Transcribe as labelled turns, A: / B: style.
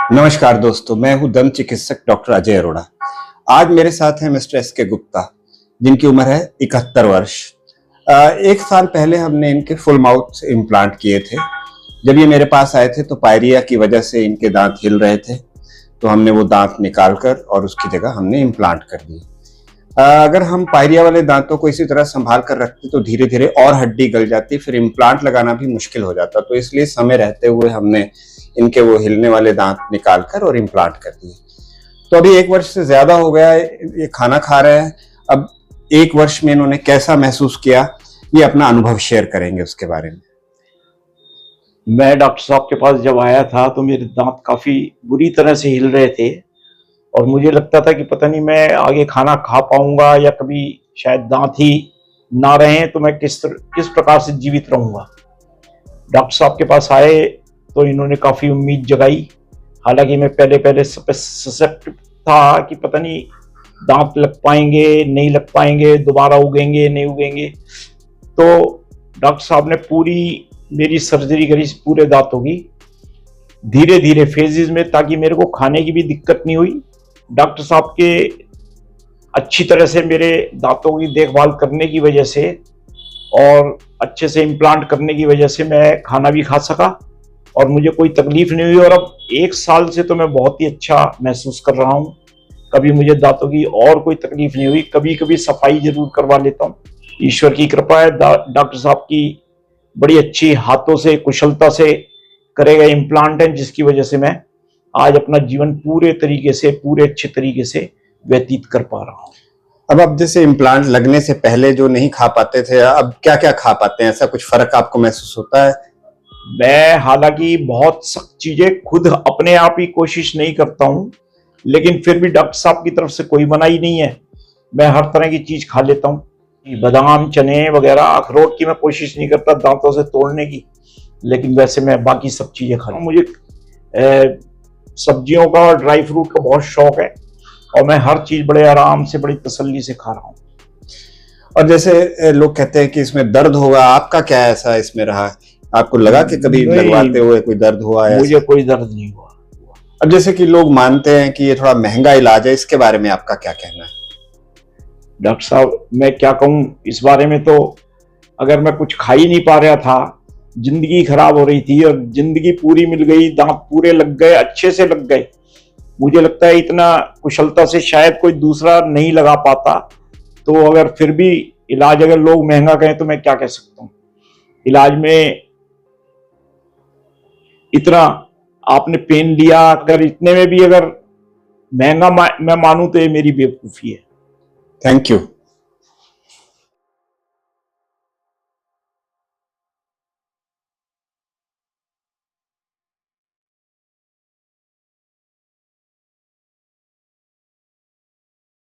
A: नमस्कार दोस्तों, मैं हूं दंत चिकित्सक डॉक्टर अजय अरोड़ा। आज मेरे साथ हैं मिस्टर एस के गुप्ता, जिनकी उम्र है 71 वर्ष। एक साल पहले हमने इनके फुल माउथ इम्प्लांट किए थे। जब ये मेरे पास आए थे तो पायरिया की वजह से इनके दांत हिल रहे थे, तो हमने वो दांत निकाल कर और उसकी जगह हमने इम्प्लांट कर दिए। अगर हम पायरिया वाले दांतों को इसी तरह संभाल कर रखते तो धीरे धीरे और हड्डी गल जाती, फिर इम्प्लांट लगाना भी मुश्किल हो जाता। तो इसलिए समय रहते हुए हमने इनके वो हिलने वाले दांत निकाल कर और इम्प्लांट कर दिए। तो अभी 1 वर्ष से ज्यादा हो गया है, ये खाना खा रहे हैं। अब 1 वर्ष में इन्होंने कैसा महसूस किया, ये अपना अनुभव शेयर करेंगे उसके बारे में।
B: मैं डॉक्टर साहब के पास जब आया था तो मेरे दांत काफ़ी बुरी तरह से हिल रहे थे और मुझे लगता था कि पता नहीं मैं आगे खाना खा पाऊंगा या कभी शायद दांत ही ना रहें तो मैं किस प्रकार से जीवित रहूंगा। डॉक्टर साहब के पास आए तो इन्होंने काफ़ी उम्मीद जगाई। हालांकि मैं पहले ससेप्ट था कि पता नहीं दांत लग पाएंगे नहीं लग पाएंगे, दोबारा उगेंगे नहीं उगेंगे। तो डॉक्टर साहब ने पूरी मेरी सर्जरी करी पूरे दांतों की, धीरे धीरे फेजेस में, ताकि मेरे को खाने की भी दिक्कत नहीं हुई। डॉक्टर साहब के अच्छी तरह से मेरे दांतों की देखभाल करने की वजह से और अच्छे से इम्प्लांट करने की वजह से मैं खाना भी खा सका और मुझे कोई तकलीफ नहीं हुई। और अब 1 साल से तो मैं बहुत ही अच्छा महसूस कर रहा हूँ। कभी मुझे दांतों की और कोई तकलीफ नहीं हुई। कभी कभी सफाई जरूर करवा लेता हूँ। ईश्वर की कृपा है, डॉक्टर साहब की बड़ी अच्छी हाथों से कुशलता से करे गए इम्प्लांट हैं, जिसकी वजह से मैं आज अपना जीवन पूरे अच्छे तरीके से व्यतीत कर पा रहा हूँ।
A: अब जैसे इम्प्लांट लगने से पहले जो नहीं खा पाते थे, अब क्या क्या खा पाते हैं? ऐसा कुछ फर्क आपको महसूस होता है?
B: मैं हालांकि बहुत सख्त चीजें खुद अपने आप ही कोशिश नहीं करता हूँ, लेकिन फिर भी डॉक्टर साहब की तरफ से कोई मनाही नहीं है। मैं हर तरह की चीज खा लेता हूँ। बादाम, चने वगैरह, अखरोट की मैं कोशिश नहीं करता दांतों से तोड़ने की, लेकिन वैसे मैं बाकी सब चीजें खा लूँ। मुझे सब्जियों का और ड्राई फ्रूट का बहुत शौक है और मैं हर चीज बड़े आराम से, बड़ी तसल्ली से खा रहा हूँ।
A: और जैसे लोग कहते हैं कि इसमें दर्द होगा, आपका क्या ऐसा इसमें रहा? आपको लगा कि कभी लगवाते हुए कोई दर्द हुआ है?
B: मुझे कोई दर्द नहीं हुआ।
A: अब जैसे कि लोग मानते हैं कि ये थोड़ा महंगा इलाज है, इसके बारे में आपका क्या कहना है?
B: डॉक्टर साहब, मैं क्या कहूँ इस बारे में। तो अगर मैं कुछ खा ही नहीं पा रहा था, जिंदगी खराब हो रही थी और जिंदगी पूरी मिल गई, दांत पूरे लग गए, अच्छे से लग गए, मुझे लगता है इतना कुशलता से शायद कोई दूसरा नहीं लगा पाता। तो अगर फिर भी इलाज अगर लोग महंगा कहें तो मैं क्या कह सकता हूँ। इलाज में इतना आपने पेन लिया, अगर इतने में भी अगर महंगा मैं मानूं तो ये मेरी बेवकूफ़ी है।
A: Thank you.